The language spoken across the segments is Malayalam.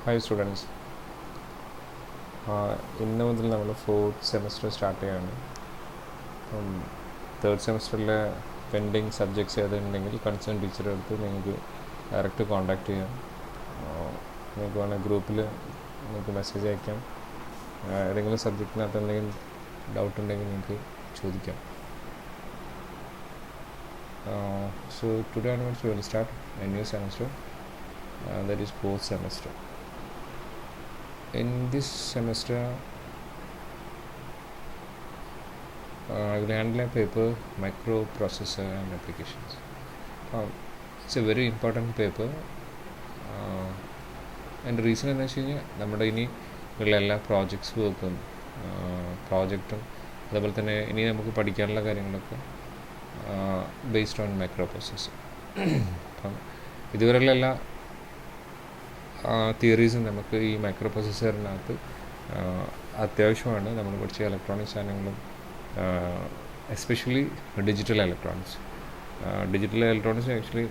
ഹായ് സ്റ്റുഡൻസ്, ഇന്ന് മുതൽ നമ്മൾ ഫോർത്ത് സെമസ്റ്റർ സ്റ്റാർട്ട് ചെയ്യാണ്. തേർഡ് സെമസ്റ്ററിലെ പെൻഡിങ് സബ്ജക്ട്സ് ഏതുണ്ടെങ്കിൽ കൺസേൺ ടീച്ചറെ അടുത്ത് നിങ്ങൾക്ക് ഡയറക്റ്റ് കോൺടാക്റ്റ് ചെയ്യാം. നിങ്ങൾക്ക് വേണമെങ്കിൽ ഗ്രൂപ്പിൽ നിങ്ങൾക്ക് മെസ്സേജ് അയക്കാം. ഏതെങ്കിലും സബ്ജക്റ്റിനകത്ത് എന്തെങ്കിലും ഡൗട്ട് ഉണ്ടെങ്കിൽ നിങ്ങൾക്ക് ചോദിക്കാം. So today onwards we will start a new semester, that is fourth semester. In this semester I will handle a paper, microprocessor and applications. It's a very important paper, and reason എന്ന് വെച്ച് കഴിഞ്ഞാൽ നമ്മുടെ ഇനി ഉള്ള എല്ലാ പ്രോജക്ട്സ് വർക്കും പ്രോജക്റ്റും അതുപോലെ തന്നെ ഇനി നമുക്ക് പഠിക്കാനുള്ള കാര്യങ്ങളൊക്കെ ബേസ്ഡ് ഓൺ മൈക്രോ പ്രോസസ്സർ. അപ്പം ഇതുവരെയുള്ള എല്ലാ തിയറീസും നമുക്ക് ഈ മൈക്രോ പ്രോസസ്സറിനകത്ത് അത്യാവശ്യമാണ്. നമ്മൾ പഠിച്ച ഇലക്ട്രോണിക്സ് സാധനങ്ങളും എസ്പെഷ്യലി ഡിജിറ്റൽ ഇലക്ട്രോണിക്സ് ആക്ച്വലി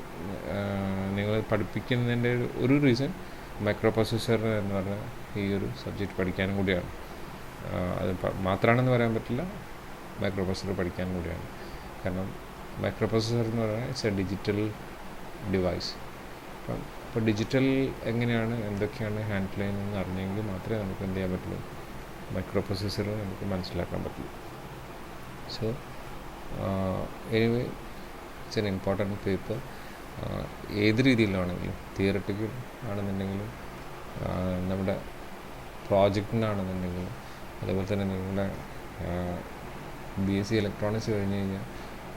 നിങ്ങൾ പഠിപ്പിക്കുന്നതിൻ്റെ ഒരു റീസൺ മൈക്രോ പ്രോസസ്സർ എന്ന് പറഞ്ഞ ഈ ഒരു സബ്ജക്റ്റ് പഠിക്കാനും കൂടിയാണ്. അത് മാത്രമാണെന്ന് പറയാൻ പറ്റില്ല, മൈക്രോ പ്രോസസ്സർ പഠിക്കാനും കൂടിയാണ്. കാരണം മൈക്രോ പ്രോസസ്സർ എന്ന് പറഞ്ഞാൽ ഇറ്റ്സ് എ ഡിജിറ്റൽ ഡിവൈസ്. അപ്പോൾ ഡിജിറ്റൽ എങ്ങനെയാണ് എന്തൊക്കെയാണ് ഹാൻഡിൽ ചെയ്യുന്നതെന്ന് അറിഞ്ഞെങ്കിൽ മാത്രമേ നമുക്ക് എന്ത് ചെയ്യാൻ പറ്റുള്ളൂ, മൈക്രോ പ്രോസസ്സർ നമുക്ക് മനസ്സിലാക്കാൻ പറ്റുള്ളൂ. So anyway it's an important paper. ഏത് രീതിയിലാണെങ്കിലും, തിയററ്റിക്കൽ ആണെന്നുണ്ടെങ്കിലും നമ്മുടെ പ്രോജക്റ്റിനാണെന്നുണ്ടെങ്കിലും അതേപോലെ തന്നെ നിങ്ങളുടെ BSc ഇലക്ട്രോണിക്സ് കഴിഞ്ഞ് കഴിഞ്ഞാൽ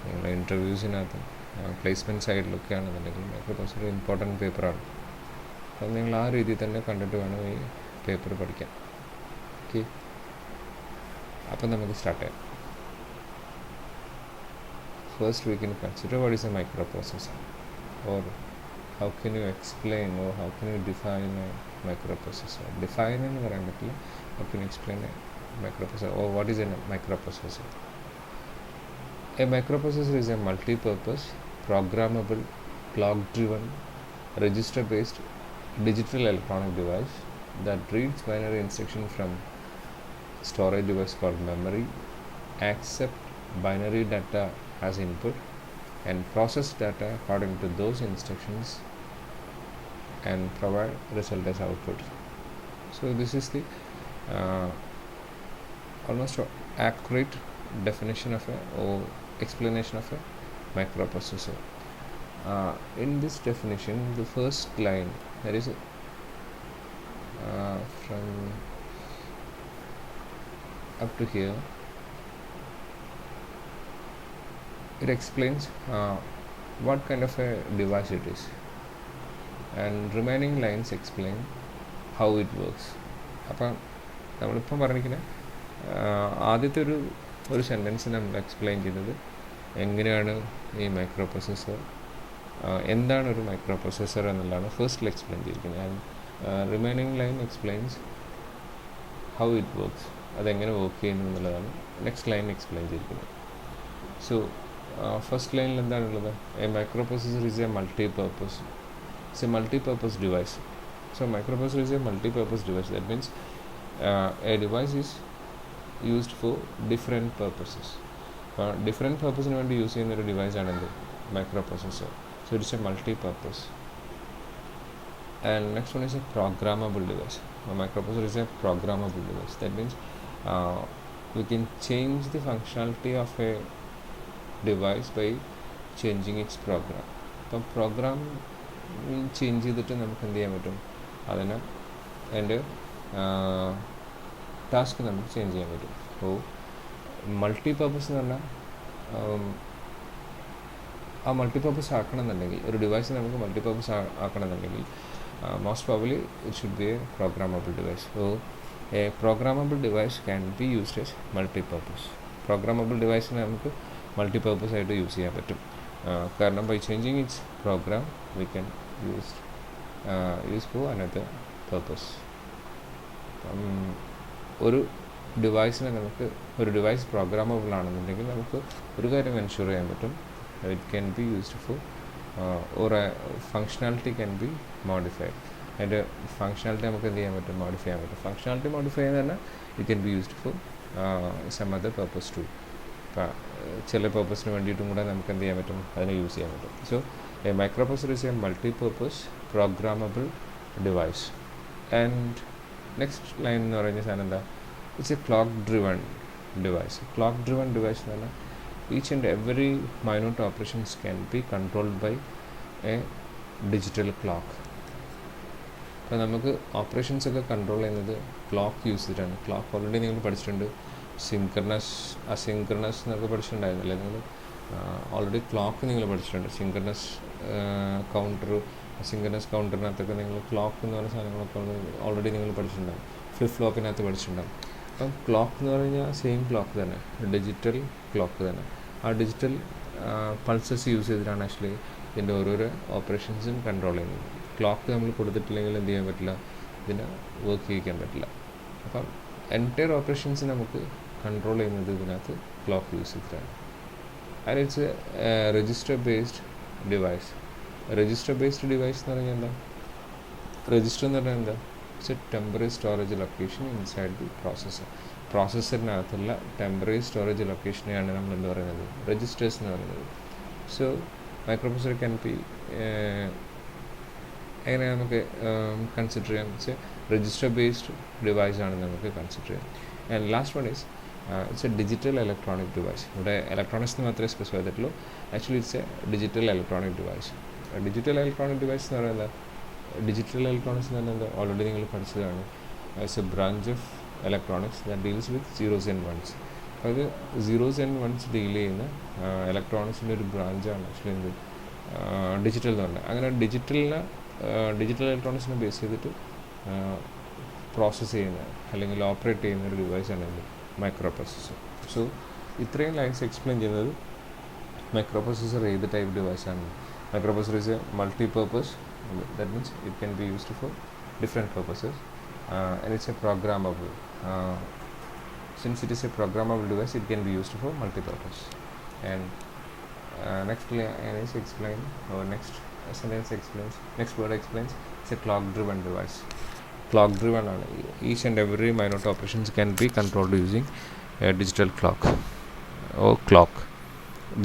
നിങ്ങളുടെ ഇൻ്റർവ്യൂസിനകത്തും പ്ലേസ്മെൻറ്റ് സൈഡിലൊക്കെ ആണെന്നുണ്ടെങ്കിൽ മൈക്രോ പ്രോസസ്സർ ഇമ്പോർട്ടൻറ്റ് പേപ്പറാണ്. അപ്പം നിങ്ങൾ ആ രീതിയിൽ തന്നെ കണ്ടിട്ട് വേണം ഈ പേപ്പർ പഠിക്കാൻ. ഓക്കെ, അപ്പം നമുക്ക് സ്റ്റാർട്ട് ചെയ്യാം. First we can consider what is a microprocessor, or how can you explain or how can you define a microprocessor. Define എന്ന് പറയാൻ പറ്റില്ല, how can you explain a microprocessor or what is a microprocessor. A microprocessor is a multi-purpose, programmable, clock-driven, register-based digital electronic device that reads binary instruction from storage device called memory, accept binary data as input, and process data according to those instructions and provide result as output. So this is the almost accurate definition of a or explanation of a microprocessor. In this definition, the first line, there is from up to here, it explains what kind of a device it is, and remaining lines explain how it works. അപ്പം നമ്മളിപ്പം പറഞ്ഞിരിക്കുന്ന ആദ്യത്തെ ഒരു സെൻറ്റൻസ് നമ്മൾ എക്സ്പ്ലെയിൻ ചെയ്തത് എങ്ങനെയാണ് ഈ മൈക്രോ പ്രോസസ്സർ, എന്താണ് ഒരു മൈക്രോ പ്രോസസ്സർ എന്നുള്ളതാണ് ഫസ്റ്റിൽ എക്സ്പ്ലെയിൻ ചെയ്തിരിക്കുന്നത്. And remaining line explains how it works, അതെങ്ങനെ വർക്ക് ചെയ്യുന്നു എന്നുള്ളതാണ് നെക്സ്റ്റ് ലൈൻ എക്സ്പ്ലെയിൻ ചെയ്തിരിക്കുന്നത്. സോ ഫസ്റ്റ് ലൈനിൽ എന്താണുള്ളത്? A microprocessor is a multipurpose, it's a multipurpose device. So microprocessor is a multipurpose device. That means a device is used for different purposes. Different പർപ്പസിന് വേണ്ടി യൂസ് ചെയ്യുന്ന ഒരു ഡിവൈസാണെന്ത്? Microprocessor. So it's a multipurpose. And next one is a programmable device. Micro processor is a programmable device. That means we can change the functionality of a device by changing its program. അപ്പം പ്രോഗ്രാം ചേഞ്ച് ചെയ്തിട്ട് നമുക്ക് എന്ത് ചെയ്യാൻ പറ്റും? അതിന് അതിൻ്റെ ടാസ്ക് നമുക്ക് ചേഞ്ച് ചെയ്യാൻ പറ്റും. അപ്പോൾ മൾട്ടി-പർപ്പസ് എന്ന് പറഞ്ഞാൽ ആ മൾട്ടി-പർപ്പസ് ആക്കണമെന്നുണ്ടെങ്കിൽ, ഒരു ഡിവൈസ് നമുക്ക് മൾട്ടി-പർപ്പസ് ആക്കണമെന്നുണ്ടെങ്കിൽ most probably it should be a programmable device. So a programmable device can be used as multipurpose. Programmable ഡിവൈസിനെ നമുക്ക് മൾട്ടി-പർപ്പസ് ആയിട്ട് യൂസ് ചെയ്യാൻ പറ്റും. കാരണം by changing its program we can use for another purpose. ഒരു ഡിവൈസിനെ നമുക്ക്, ഒരു ഡിവൈസ് പ്രോഗ്രാമബിൾ ആണെന്നുണ്ടെങ്കിൽ നമുക്ക് ഒരു കാര്യം എൻഷുർ ചെയ്യാൻ പറ്റും, it can be used four or a functionality can be modified. അതിൻ്റെ ഫങ്ഷണാലിറ്റി നമുക്ക് എന്ത് ചെയ്യാൻ പറ്റും, മോഡിഫൈ ചെയ്യാൻ പറ്റും. ഫങ്ഷണാലിറ്റി മോഡിഫൈ ചെയ്യുന്ന പറഞ്ഞാൽ it can be used for some other purpose too. ഇപ്പം ചില പർപ്പസിന് വേണ്ടിയിട്ടും കൂടെ നമുക്ക് എന്ത് ചെയ്യാൻ പറ്റും, അതിനെ യൂസ് ചെയ്യാൻ പറ്റും. So A microprocessor is a multipurpose programmable device. And next line എന്ന് പറയുന്ന സാധനം എന്താ, it's A clock driven device. Clock driven device എന്ന് പറഞ്ഞാൽ each and every minute operations can be controlled by a digital clock. അപ്പോൾ നമുക്ക് ഓപ്പറേഷൻസ് ഒക്കെ കൺട്രോൾ ചെയ്യുന്നത് ക്ലോക്ക് യൂസ് ചെയ്തിട്ടാണ്. ക്ലോക്ക് ഓൾറെഡി നിങ്ങൾ പഠിച്ചിട്ടുണ്ട്, സിൻക്രണസ് അസിൻക്രണസ് എന്നൊക്കെ പഠിച്ചിട്ടുണ്ടായിരുന്നില്ലേ നിങ്ങൾ? ഓൾറെഡി ക്ലോക്ക് നിങ്ങൾ പഠിച്ചിട്ടുണ്ട്. സിൻക്രണസ് കൗണ്ടർ, അസിൻക്രണസ് കൗണ്ടറിനകത്തൊക്കെ നിങ്ങൾ ക്ലോക്ക് എന്ന് പറയുന്ന സാധനങ്ങളൊക്കെ ഓൾറെഡി നിങ്ങൾ പഠിച്ചിട്ടുണ്ടാകും. ഫ്ലിപ്പ് ഫ്ലോപ്പിനകത്ത് പഠിച്ചിട്ടുണ്ടാകും. അപ്പം ക്ലോക്ക് എന്ന് പറഞ്ഞാൽ സെയിം ക്ലോക്ക് തന്നെ, ഡിജിറ്റൽ ക്ലോക്ക് തന്നെ. ആ ഡിജിറ്റൽ പൾസസ് യൂസ് ചെയ്തിട്ടാണ് ആക്ച്വലി ഇതിൻ്റെ ഓരോരോ ഓപ്പറേഷൻസും കൺട്രോൾ ചെയ്യുന്നത്. ക്ലോക്ക് നമ്മൾ കൊടുത്തിട്ടില്ലെങ്കിൽ എന്ത് ചെയ്യാൻ പറ്റില്ല, ഇതിനെ വർക്ക് ചെയ്യിക്കാൻ പറ്റില്ല. അപ്പം എൻറ്റയർ ഓപ്പറേഷൻസ് നമുക്ക് കൺട്രോൾ ചെയ്യുന്നത് ഇതിനകത്ത് ക്ലോക്ക് യൂസ് ചെയ്തിട്ടാണ്. And it's a register based device. Register based device എന്ന് പറഞ്ഞാൽ എന്താ, രജിസ്റ്റർ എന്ന് പറഞ്ഞാൽ എന്താ, it's a temporary storage location inside the processor. പ്രോസസ്സറിനകത്തുള്ള ടെമ്പററി സ്റ്റോറേജ് ലൊക്കേഷനെയാണ് നമ്മൾ എന്ത് പറയുന്നത്, രജിസ്റ്റേഴ്സ് എന്ന് പറയുന്നത്. സോ മൈക്രോപ്രൊസസ്സർ ക്യാൻ ബി എങ്ങനെ നമുക്ക് കൺസിഡർ ചെയ്യാം, it's a register based device ആണ് നമുക്ക് കൺസിഡർ ചെയ്യാം. And last one is it's a digital electronic device. ഇവിടെ ഇലക്ട്രോണിക്സ് മാത്രമേ സ്പെസിഫൈ ചെയ്തിട്ടുള്ളൂ. Actually it's a digital electronic device. Digital electronic device എന്ന് പറയുന്നത് ഡിജിറ്റൽ ഇലക്ട്രോണിക്സ് എന്ന് പറഞ്ഞാൽ എന്താ, ഓൾറെഡി നിങ്ങൾ പഠിച്ചതാണ്. It's a branch of electronics that deals with zeros and ones. അപ്പോൾ ഇത് സീറോസ് ആൻഡ് വൺസ് ഡീൽ ചെയ്യുന്ന ഇലക്ട്രോണിക്സിൻ്റെ ഒരു ബ്രാഞ്ചാണ് ആക്ച്വലി എന്ത്, ഡിജിറ്റൽ എന്ന് പറഞ്ഞാൽ. അങ്ങനെ ഡിജിറ്റൽ ഇലക്ട്രോണിക്സിനെ ബേസ് ചെയ്തിട്ട് പ്രോസസ്സ് ചെയ്യുന്ന അല്ലെങ്കിൽ ഓപ്പറേറ്റ് ചെയ്യുന്ന ഒരു ഡിവൈസാണ് എന്ത്, മൈക്രോപ്രൊസസ്സർ. സോ ഇത്രയും ലൈൻസ് എക്സ്പ്ലെയിൻ ചെയ്യുന്നത് മൈക്രോപ്രൊസസ്സർ ഏത് ടൈപ്പ് ഡിവൈസാണ്. Microprocessor is a multipurpose, that means it can be used for different purposes, and it's a programmable. Since it is a programmable device, it can be used for multi-purpose. And next line is explain, or next sentence explains, next word explains, it's a clock driven device. Clock driven, each and every minute operations can be controlled using a digital clock or clock,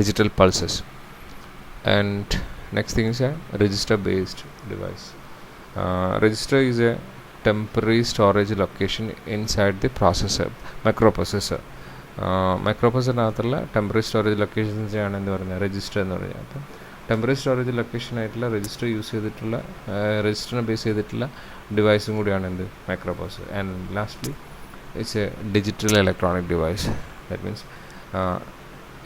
digital pulses. And next thing is a register based device. Register is a temporary storage location inside the processor, microprocessor. മൈക്രോപ്രൊസസ്സറിനകത്തുള്ള ടെമ്പററി സ്റ്റോറേജ് ലൊക്കേഷൻസ് ആണ് എന്ന് പറയുന്നത് രജിസ്റ്റർ എന്ന് പറയുന്നത്. അപ്പം ടെമ്പററി സ്റ്റോറേജ് ലൊക്കേഷൻ ആയിട്ടുള്ള രജിസ്റ്റർ യൂസ് ചെയ്തിട്ടുള്ള രജിസ്റ്ററിനെ ബേസ് ചെയ്തിട്ടുള്ള ഡിവൈസും കൂടിയാണ് എന്ത്, microprocessor. And lastly it's a digital electronic device. That means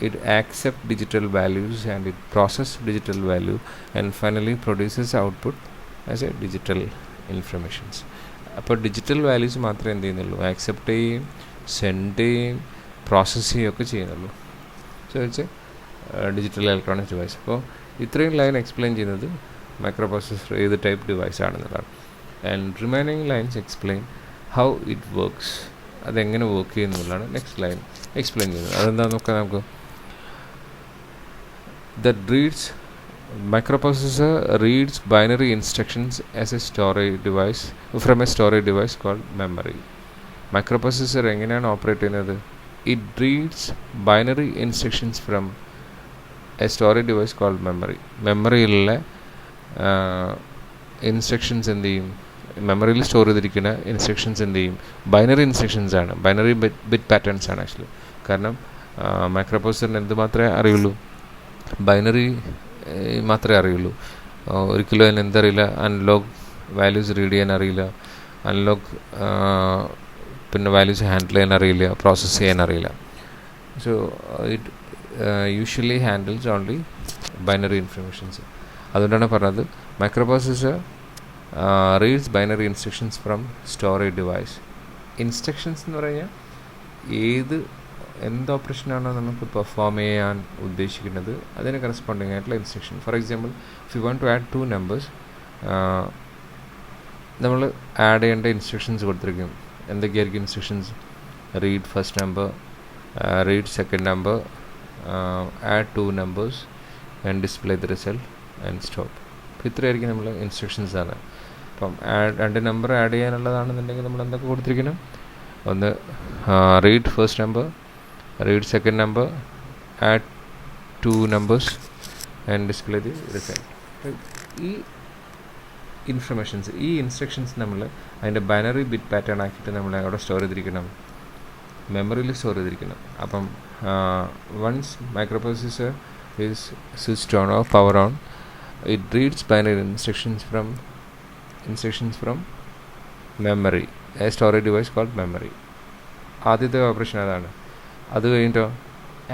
it accepts digital values and it processes digital value and finally produces output as a digital informations. അപ്പോൾ ഡിജിറ്റൽ വാല്യൂസ് മാത്രമേ എന്ത് ചെയ്യുന്നുള്ളൂ, ആക്സെപ്റ്റ് ചെയ്യുകയും സെൻഡ് ചെയ്യുകയും പ്രോസസ്സ് ചെയ്യുകയൊക്കെ ചെയ്യുന്നുള്ളൂ. So it's a digital electronic device. അപ്പോൾ ഇത്രയും ലൈൻ എക്സ്പ്ലെയിൻ ചെയ്യുന്നത് മൈക്രോപ്രൊസസ്സർ ഏത് ടൈപ്പ് ഡിവൈസ് ആണെന്നുള്ളതാണ്. And remaining lines explain how it works, അതെങ്ങനെ വർക്ക് ചെയ്യുന്നതാണ് നെക്സ്റ്റ് ലൈൻ എക്സ്പ്ലെയിൻ ചെയ്യുന്നത്. അതെന്താണെന്ന് നോക്കാം നമുക്ക്. That reads, microprocessor reads binary instructions as a storage device from a storage device called memory. Microprocessor എങ്ങനെയാണ് ഓപ്പറേറ്റ് ചെയ്യുന്നത്, it reads binary instructions from a storage device called memory. മെമ്മറിയിലുള്ള ഇൻസ്ട്രക്ഷൻസ് എന്ത് ചെയ്യും, മെമ്മറിയിൽ സ്റ്റോർ ചെയ്തിരിക്കുന്ന ഇൻസ്ട്രക്ഷൻസ് എന്ത് ചെയ്യും, ബൈനറി ഇൻസ്ട്രക്ഷൻസ് ആണ്, ബൈനറി ബിറ്റ് പാറ്റേൺസ് ആണ് ആക്ച്വലി. കാരണം മൈക്രോപ്രൊസസ്സറിന് എന്ത് മാത്രമേ അറിയുള്ളൂ, ബൈനറി മാത്രമേ അറിയുള്ളൂ. ഒരിക്കലും അതിന് എന്തറിയില്ല, അനലോഗ് വാല്യൂസ് റീഡ് ചെയ്യാൻ അറിയില്ല, അനലോഗ് പിന്നെ വാല്യൂസ് ഹാൻഡിൽ ചെയ്യാൻ അറിയില്ല, പ്രോസസ്സ് ചെയ്യാൻ അറിയില്ല. So it usually handles only binary informations. അതുകൊണ്ടാണ് പറഞ്ഞത് microprocessor reads binary instructions from storage device. Instructions എന്ന് പറഞ്ഞാൽ എന്ത് ഓപ്പറേഷനാണോ നമുക്ക് പെർഫോം ചെയ്യാൻ ഉദ്ദേശിക്കുന്നത് അതിന് കറസ്പോണ്ടിങ് ആയിട്ടുള്ള instruction. For example, if you want to add 2 numbers, നമ്മൾ ആഡ് ചെയ്യേണ്ട ഇൻസ്ട്രക്ഷൻസ് കൊടുത്തിരിക്കും. എന്തൊക്കെയായിരിക്കും instructions? Read first number, read second number, add 2 numbers and display the result and stop. അപ്പോൾ ഇത്രയായിരിക്കും നമ്മൾ ഇൻസ്ട്രക്ഷൻസ് ആണ്. അപ്പം രണ്ട് നമ്പർ ആഡ് ചെയ്യാനുള്ളതാണെന്നുണ്ടെങ്കിൽ നമ്മൾ എന്തൊക്കെ കൊടുത്തിരിക്കണം? ഒന്ന് read first number, read second number, add 2 numbers and display the result. ഈ ഇൻസ്ട്രക്ഷൻസ് നമ്മൾ അതിൻ്റെ ബൈനറി ബിറ്റ് പാറ്റേൺ ആക്കിയിട്ട് നമ്മൾ അവിടെ സ്റ്റോർ ചെയ്തിരിക്കണം, മെമ്മറിയിൽ സ്റ്റോർ ചെയ്തിരിക്കണം. അപ്പം once microprocessor is switched on or power on, it reads binary instructions from memory, a storage device called memory. ആദ്യത്തെ ഓപ്പറേഷൻ അതാണ്. അത് കഴിഞ്ഞിട്ടോ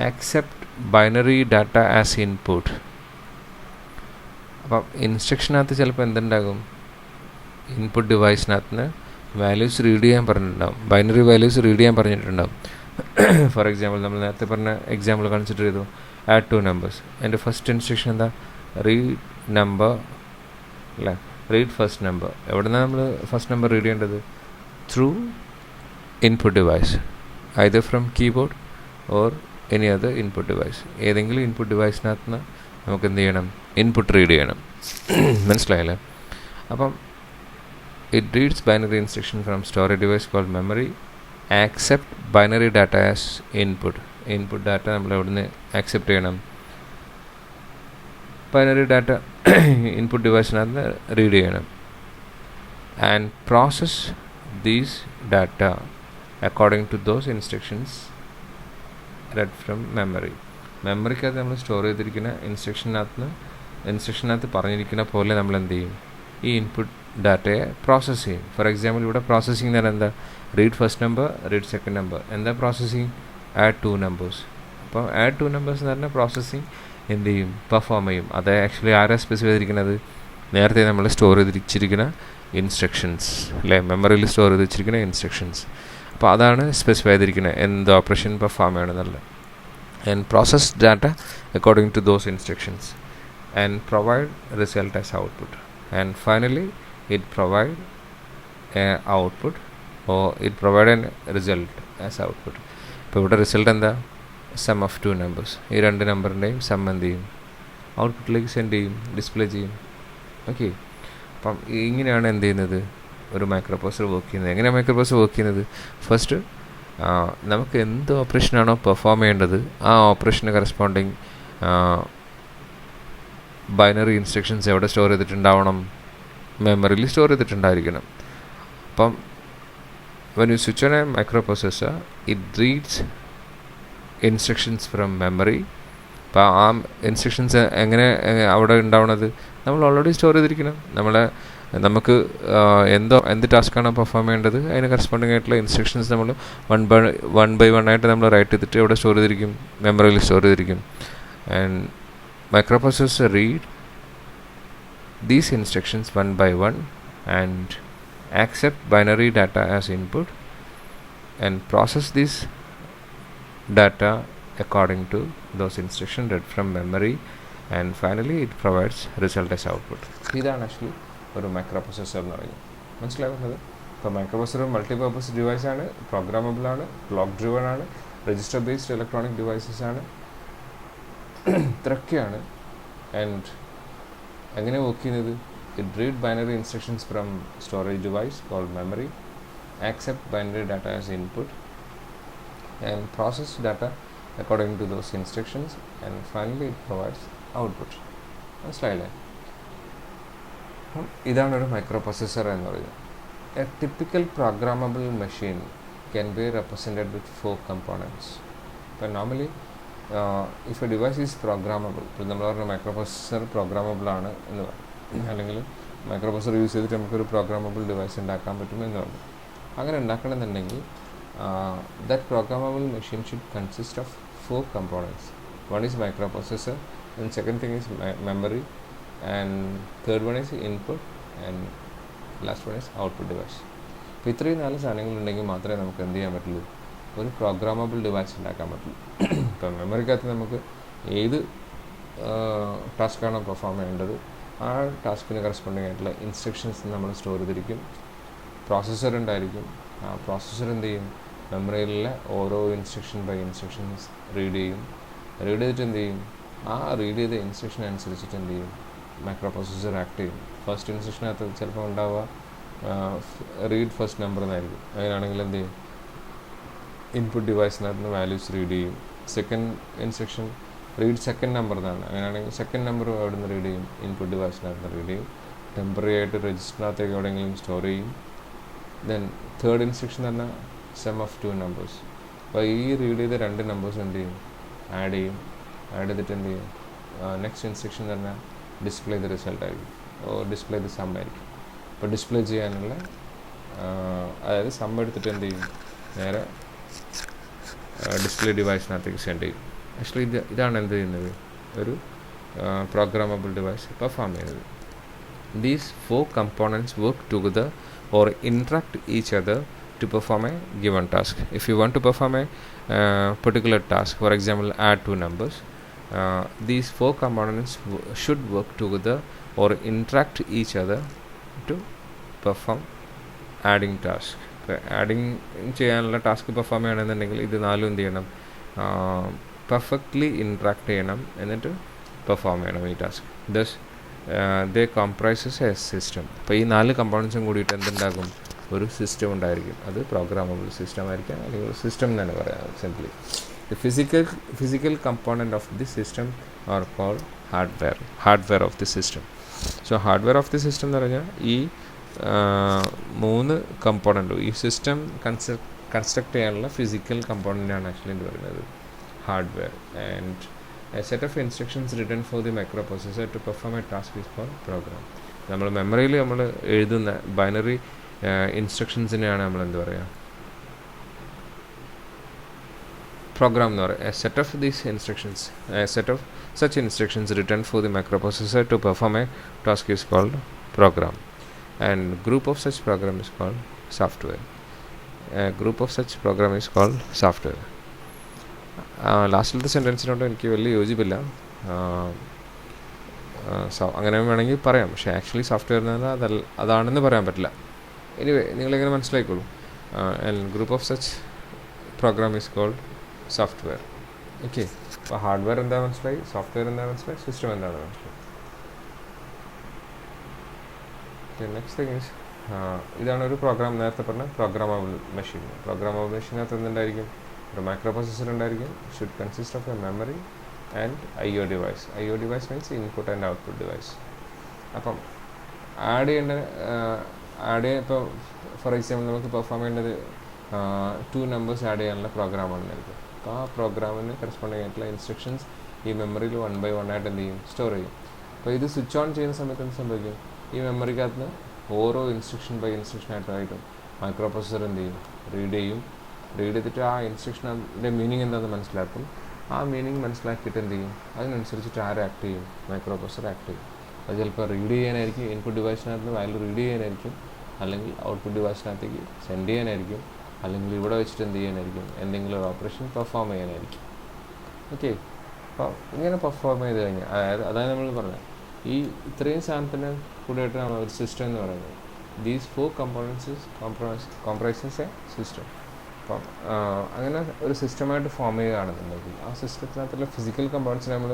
accept binary data as input. അപ്പം ഇൻസ്ട്രക്ഷനകത്ത് ചിലപ്പോൾ എന്തുണ്ടാകും? ഇൻപുട്ട് ഡിവൈസിനകത്ത് നിന്ന് വാല്യൂസ് റീഡ് ചെയ്യാൻ പറഞ്ഞിട്ടുണ്ടാകും, ബൈനറി വാല്യൂസ് റീഡ് ചെയ്യാൻ പറഞ്ഞിട്ടുണ്ടാകും. ഫോർ എക്സാമ്പിൾ നമ്മൾ നേരത്തെ പറഞ്ഞ എക്സാമ്പിൾ കൺസിഡർ ചെയ്തു, ആഡ് 2 നമ്പേഴ്സ്. എൻ്റെ ഫസ്റ്റ് ഇൻസ്ട്രക്ഷൻ എന്താ? റീഡ് നമ്പർ അല്ലേ, റീഡ് ഫസ്റ്റ് നമ്പർ. എവിടെ നിന്നാണ് നമ്മൾ ഫസ്റ്റ് നമ്പർ റീഡ് ചെയ്യേണ്ടത്? Through input device, either from keyboard or any other input device. ഏതെങ്കിലും ഇൻപുട്ട് ഡിവൈസിനകത്ത് നിന്ന് നമുക്ക് എന്ത് ചെയ്യണം? ഇൻപുട്ട് റീഡ് ചെയ്യണം. മനസ്സിലായില്ലേ? അപ്പം it reads binary instruction from storage device called memory, accept binary data as input. Input data നമ്മൾ എവിടുന്ന് ആക്സെപ്റ്റ് ചെയ്യണം? ബൈനറി ഡാറ്റ ഇൻപുട്ട് ഡിവൈസിനകത്ത് റീഡ് ചെയ്യണം. And process these data according to those instructions read from memory. മെമ്മറിക്കകത്ത് നമ്മൾ സ്റ്റോർ ചെയ്തിരിക്കുന്ന ഇൻസ്ട്രക്ഷനകത്ത് പറഞ്ഞിരിക്കുന്ന പോലെ നമ്മൾ എന്ത് ചെയ്യും? ഈ ഇൻപുട്ട് ഡാറ്റയെ പ്രോസസ്സ് ചെയ്യും. ഫോർ എക്സാമ്പിൾ ഇവിടെ പ്രോസസ്സിംഗ് എന്ന് പറഞ്ഞാൽ എന്താ? Read first number, read second number. എന്താ പ്രോസസ്സിങ്? Add 2 numbers. അപ്പോൾ ആഡ് 2 നമ്പേഴ്സ് എന്ന് പറഞ്ഞാൽ പ്രോസസ്സിങ് എന്ത് ചെയ്യും? പെർഫോം ചെയ്യും. അത് ആക്ച്വലി ആരാ സ്പെസിഫൈ ചെയ്തിരിക്കുന്നത്? നേരത്തെ നമ്മൾ സ്റ്റോർ ചെയ്ത് വെച്ചിരിക്കുന്ന ഇൻസ്ട്രക്ഷൻസ് അല്ലേ, മെമ്മറിയിൽ സ്റ്റോർ ചെയ്ത് വെച്ചിരിക്കുന്ന ഇൻസ്ട്രക്ഷൻസ്. അപ്പോൾ അതാണ് സ്പെസിഫൈ ചെയ്തിരിക്കുന്നത് എന്ത് ഓപ്പറേഷൻ പെർഫോം ചെയ്യണമെന്നുള്ളത്. And process data according to those instructions and provide result as output. And finally it provide output or it provide an result as output. ഇപ്പോൾ ഇവിടെ റിസൾട്ട് എന്താ? Sum of 2 numbers. ഈ 2 നമ്പറിൻ്റെയും സം എന്ത് ചെയ്യും? ഔട്ട്പുട്ടിലേക്ക് സെൻഡ് ചെയ്യും, ഡിസ്പ്ലേ ചെയ്യും. ഓക്കെ, അപ്പം ഇങ്ങനെയാണ് എന്ത് ചെയ്യുന്നത്? ഒരു മൈക്രോപ്രൊസസർ വർക്ക് ചെയ്യുന്നത്. എങ്ങനെയാണ് മൈക്രോപ്രൊസസർ വർക്ക് ചെയ്യുന്നത്? ഫസ്റ്റ് നമുക്ക് എന്ത് ഓപ്പറേഷനാണോ പെർഫോം ചെയ്യേണ്ടത് ആ ഓപ്പറേഷന് കറസ്പോണ്ടിങ് ബൈനറി ഇൻസ്ട്രക്ഷൻസ് എവിടെ സ്റ്റോർ ചെയ്തിട്ടുണ്ടാവണം? മെമ്മറിയിൽ സ്റ്റോർ ചെയ്തിട്ടുണ്ടായിരിക്കണം. അപ്പം when you switch on a microprocessor, it reads instructions from memory. അപ്പോൾ ആ ഇൻസ്ട്രക്ഷൻസ് എങ്ങനെ അവിടെ ഉണ്ടാവണത്? നമ്മൾ ഓൾറെഡി സ്റ്റോർ ചെയ്തിരിക്കണം. നമുക്ക് എന്ത് ടാസ്ക്കാണോ പെർഫോം ചെയ്യേണ്ടത് അതിന് കറസ്പോണ്ടിങ് ആയിട്ടുള്ള ഇൻസ്ട്രക്ഷൻസ് നമ്മൾ വൺ ബൈ വൺ ആയിട്ട് നമ്മൾ റൈറ്റ് ചെയ്തിട്ട് എവിടെ സ്റ്റോർ ചെയ്തിരിക്കും? മെമ്മറിയിൽ സ്റ്റോർ ചെയ്തിരിക്കും. And microprocessor read these instructions one by one and accept binary data as input and process this data according to those instructions read from memory, and finally it provides result as output. ഇതാണ് ആക്ച്വലി ഒരു മൈക്രോപ്രൊസസ്സർ എന്ന് പറയുന്നത്. മനസ്സിലാകുന്നത്? ഇപ്പോൾ മൈക്രോപ്രൊസസ്സർ മൾട്ടിപർപ്പസ് ഡിവൈസ് ആണ്, പ്രോഗ്രാമബിൾ ആണ്, ക്ലോക്ക് ഡ്രിവൺ ആണ്, രജിസ്റ്റർ ബേസ്ഡ് ഇലക്ട്രോണിക് ഡിവൈസസ് ആണ്. ഇത്രയൊക്കെയാണ്. ആൻഡ് എങ്ങനെ വർക്ക് ചെയ്യുന്നത്? It read binary instructions from storage device called memory, accept binary data as input, and process data according to those instructions, and finally it provides output. മനസ്സിലായില്ലേ? ഇതാണ് ഒരു മൈക്രോപ്രൊസസ്സർ എന്ന് പറയുന്നത്. A typical programmable machine can be represented with 4 components. But normally if a device is programmable, ഇപ്പോൾ നമ്മൾ പറഞ്ഞ മൈക്രോപ്രൊസസ്സർ പ്രോഗ്രാമബിൾ ആണ് എന്ന് പറയും, അല്ലെങ്കിൽ മൈക്രോപ്രൊസസ്സർ യൂസ് ചെയ്തിട്ട് നമുക്കൊരു പ്രോഗ്രാമബിൾ ഡിവൈസ് ഉണ്ടാക്കാൻ പറ്റും എന്ന് പറഞ്ഞു. അങ്ങനെ ഉണ്ടാക്കണമെന്നുണ്ടെങ്കിൽ that programmable machine should consist of 4 components. One is microprocessor, and second thing is memory, and third one is input, and last one is output device. അപ്പോൾ ഇത്രയും 4 സാധനങ്ങളുണ്ടെങ്കിൽ മാത്രമേ നമുക്ക് എന്ത് ചെയ്യാൻ പറ്റുള്ളൂ? ഒരു പ്രോഗ്രാമബിൾ ഡിവൈസ് ഉണ്ടാക്കാൻ പറ്റുള്ളൂ. ഇപ്പം മെമ്മറിക്കകത്ത് നമുക്ക് ഏത് ടാസ്ക്കാണോ പെർഫോം ചെയ്യേണ്ടത് ആ ടാസ്കിന് കറസ്പോണ്ടിങ് ആയിട്ടുള്ള ഇൻസ്ട്രക്ഷൻസ് നമ്മൾ സ്റ്റോർ ചെയ്തിരിക്കും. പ്രോസസ്സർ ഉണ്ടായിരിക്കും. ആ പ്രോസസ്സർ എന്ത് ചെയ്യും? മെമ്മറിയിലെ ഓരോ ഇൻസ്ട്രക്ഷൻ ബൈ ഇൻസ്ട്രക്ഷൻസ് റീഡ് ചെയ്യും. റീഡ് ചെയ്തിട്ട് എന്ത് ചെയ്യും? ആ റീഡ് ചെയ്ത ഇൻസ്ട്രക്ഷൻ അനുസരിച്ചിട്ട് എന്ത് ചെയ്യും? മൈക്രോ പ്രൊസസ്സർ ആക്ട് ചെയ്യും. ഫസ്റ്റ് ഇൻസ്ട്രക്ഷനകത്ത് ചിലപ്പോൾ ഉണ്ടാവുക റീഡ് ഫസ്റ്റ് നമ്പർ എന്നായിരിക്കും. അങ്ങനെയാണെങ്കിൽ എന്ത് ചെയ്യും, ഇൻപുട്ട് ഡിവൈസിനകത്ത് നിന്ന് വാല്യൂസ് റീഡ് ചെയ്യും. Second instruction read second number എന്നാണ്. അങ്ങനെയാണെങ്കിൽ സെക്കൻഡ് നമ്പർ അവിടെ നിന്ന് റീഡ് ചെയ്യും, ഇൻപുട്ട് ഡിവൈസിനകത്ത് നിന്ന് റീഡ് ചെയ്യും. ടെമ്പററി ആയിട്ട് രജിസ്റ്ററിനകത്തേക്ക് എവിടെയെങ്കിലും സ്റ്റോർ ചെയ്യും. ദെൻ തേർഡ് ഇൻസ്ട്രക്ഷൻ തന്നെ സം ഓഫ് 2 നമ്പേഴ്സ്. അപ്പോൾ ഈ റീഡ് ചെയ്ത 2 നമ്പേഴ്സ് എന്ത് ചെയ്യും, ആഡ് ചെയ്യും. ആഡ് ചെയ്തിട്ട് എന്ത് ചെയ്യും, നെക്സ്റ്റ് ഇൻസ്ട്രക്ഷൻ തന്നെ ഡിസ്പ്ലേ ദ റിസൾട്ട് ആയിരിക്കും, ഡിസ്പ്ലേ ദ സം ആയിരിക്കും. അപ്പോൾ ഡിസ്പ്ലേ ചെയ്യാനുള്ള അതായത് സം എടുത്തിട്ട് എന്ത് ചെയ്യും, നേരെ ഡിസ്പ്ലേ ഡിവൈസിനകത്തേക്ക് സെൻഡ് ചെയ്യും. ആക്ച്വലി ഇതാണ് എന്ത് ചെയ്യുന്നത്, ഒരു പ്രോഗ്രാമബിൾ ഡിവൈസ് പെർഫോം ചെയ്യുന്നത്. These 4 components work together or interact each other to perform a given task. If you want to perform a particular task, for example add 2 numbers, these 4 components should work together or interact each other to perform adding task. Adding ചെയ്യാനുള്ള ടാസ്ക് പെർഫോം ചെയ്യണമെന്നുണ്ടെങ്കിൽ ഇത് 4 എന്ത് ചെയ്യണം, പെർഫെക്റ്റ്ലി ഇൻട്രാക്ട് ചെയ്യണം, എന്നിട്ട് പെർഫോം ചെയ്യണം ഈ task. Thus they comprises a system. അപ്പോൾ ഈ 4 കമ്പോണൻസും കൂടിയിട്ട് എന്തുണ്ടാകും, ഒരു സിസ്റ്റം ഉണ്ടായിരിക്കും. അത് പ്രോഗ്രാമബിൾ സിസ്റ്റം ആയിരിക്കാം, അല്ലെങ്കിൽ സിസ്റ്റം എന്ന് തന്നെ പറയാം simply. The physical component of the system are called hardware of the system. So hardware of the system എന്ന് പറഞ്ഞാൽ ഈ 3 കമ്പോണൻറ്റും ഈ സിസ്റ്റം കൺസ്ട്രക്ട് ചെയ്യാനുള്ള ഫിസിക്കൽ കമ്പോണൻ്റാണ് ആക്ച്വലി എന്ന് പറയുന്നത് hardware. And a set of instructions written for the microprocessor to perform a task is called program. നമ്മൾ മെമ്മറിയിൽ നമ്മൾ എഴുതുന്ന ബൈനറി ഇൻസ്ട്രക്ഷൻസിനെയാണ് നമ്മൾ എന്ത് പറയുക, പ്രോഗ്രാം എന്ന് പറയുക. A set of these instructions, a set of such instructions written for the microprocessor to perform a task is called program. And group of such program is called software. A group of such program is called software. ലാസ്റ്റിലത്തെ സെൻറ്റൻസിനോട് എനിക്ക് വലിയ യോജിപ്പില്ല. അങ്ങനെ വേണമെങ്കിൽ പറയാം, പക്ഷേ ആക്ച്വലി സോഫ്റ്റ്വെയർ എന്ന് പറഞ്ഞാൽ അതാണെന്ന് പറയാൻ പറ്റില്ല. എനിവേ നിങ്ങളിങ്ങനെ മനസ്സിലായിക്കോളൂ. Group of such program is called software. Okay, അപ്പോൾ ഹാർഡ്വെയർ എന്താ മനസ്സിലായി, സോഫ്റ്റ്വെയർ എന്താ മനസ്സിലായി, സിസ്റ്റം എന്താണെന്ന് മനസ്സിലായി. നെക്സ്റ്റ് തിങ് ഈസ്, ഇതാണ് ഒരു പ്രോഗ്രാം, നേരത്തെ പറഞ്ഞ പ്രോഗ്രാമബിൾ മെഷീൻ. പ്രോഗ്രാമബിൾ മെഷീനകത്ത് എന്തുണ്ടായിരിക്കും, ഒരു മൈക്രോ പ്രൊസസ്സർ ഉണ്ടായിരിക്കും. Should consist of A memory and IO device. IO device means input and output device. അപ്പം ആഡ് ചെയ്യാൻ ഇപ്പോൾ ഫോർ എക്സാമ്പിൾ നമുക്ക് പെർഫോം ചെയ്യേണ്ടത് 2 നമ്പേഴ്സ് ആഡ് ചെയ്യാനുള്ള പ്രോഗ്രാമാണ് നൽകുക. അപ്പോൾ ആ പ്രോഗ്രാമിന് കറസ്പോണ്ടിങ് ആയിട്ടുള്ള ഇൻസ്ട്രക്ഷൻസ് ഈ മെമ്മറിയിൽ 1 by 1 ആയിട്ട് എന്ത് ചെയ്യും, സ്റ്റോർ ചെയ്യും. അപ്പോൾ ഇത് സ്വിച്ച് ഓൺ ചെയ്യുന്ന സമയത്ത് എന്ത് സംഭവിക്കും, ഈ മെമ്മറിക്കകത്ത് നിന്ന് ഓരോ ഇൻസ്ട്രക്ഷൻ ബൈ ഇൻസ്ട്രക്ഷനായിട്ടായിട്ടും മൈക്രോ പ്രൊസസ്സർ എന്ത് ചെയ്യും, റീഡ് ചെയ്തിട്ട് ആ ഇൻസ്ട്രക്ഷൻ്റെ മീനിങ് എന്താണെന്ന് മനസ്സിലാക്കും. ആ മീനിങ് മനസ്സിലാക്കിയിട്ട് എന്ത് ചെയ്യും, അതിനനുസരിച്ചിട്ട് ആക്ട് ചെയ്യും, മൈക്രോ പ്രൊസസ്സർ ആക്ട് ചെയ്യും. അത് ചിലപ്പോൾ റീഡ് ചെയ്യാനായിരിക്കും, ഇൻപുട്ട് ഡിവൈസിനകത്ത് വാല്യൂ റീഡ് ചെയ്യാനായിരിക്കും, അല്ലെങ്കിൽ ഔട്ട്പുട്ട് ഡിവൈസിനകത്തേക്ക് സെൻഡ് ചെയ്യാനായിരിക്കും, അല്ലെങ്കിൽ ഇവിടെ വെച്ചിട്ട് എന്ത് ചെയ്യാനായിരിക്കും, എന്തെങ്കിലും ഒരു ഓപ്പറേഷൻ പെർഫോം ചെയ്യാനായിരിക്കും. ഓക്കെ, അപ്പോൾ ഇങ്ങനെ പെർഫോം ചെയ്ത് കഴിഞ്ഞാൽ അതായത് നമ്മൾ പറഞ്ഞത് ഈ ഇത്രയും സാധനത്തിന് കൂടെയായിട്ടാണ് ഒരു സിസ്റ്റം എന്ന് പറയുന്നത്. These 4 components comprises a system. അപ്പം അങ്ങനെ ഒരു സിസ്റ്റമായിട്ട് ഫോം ചെയ്യുകയാണെന്നുണ്ടെങ്കിൽ ആ സിസ്റ്റത്തിനകത്തുള്ള ഫിസിക്കൽ കമ്പോണൻസിനെ നമ്മൾ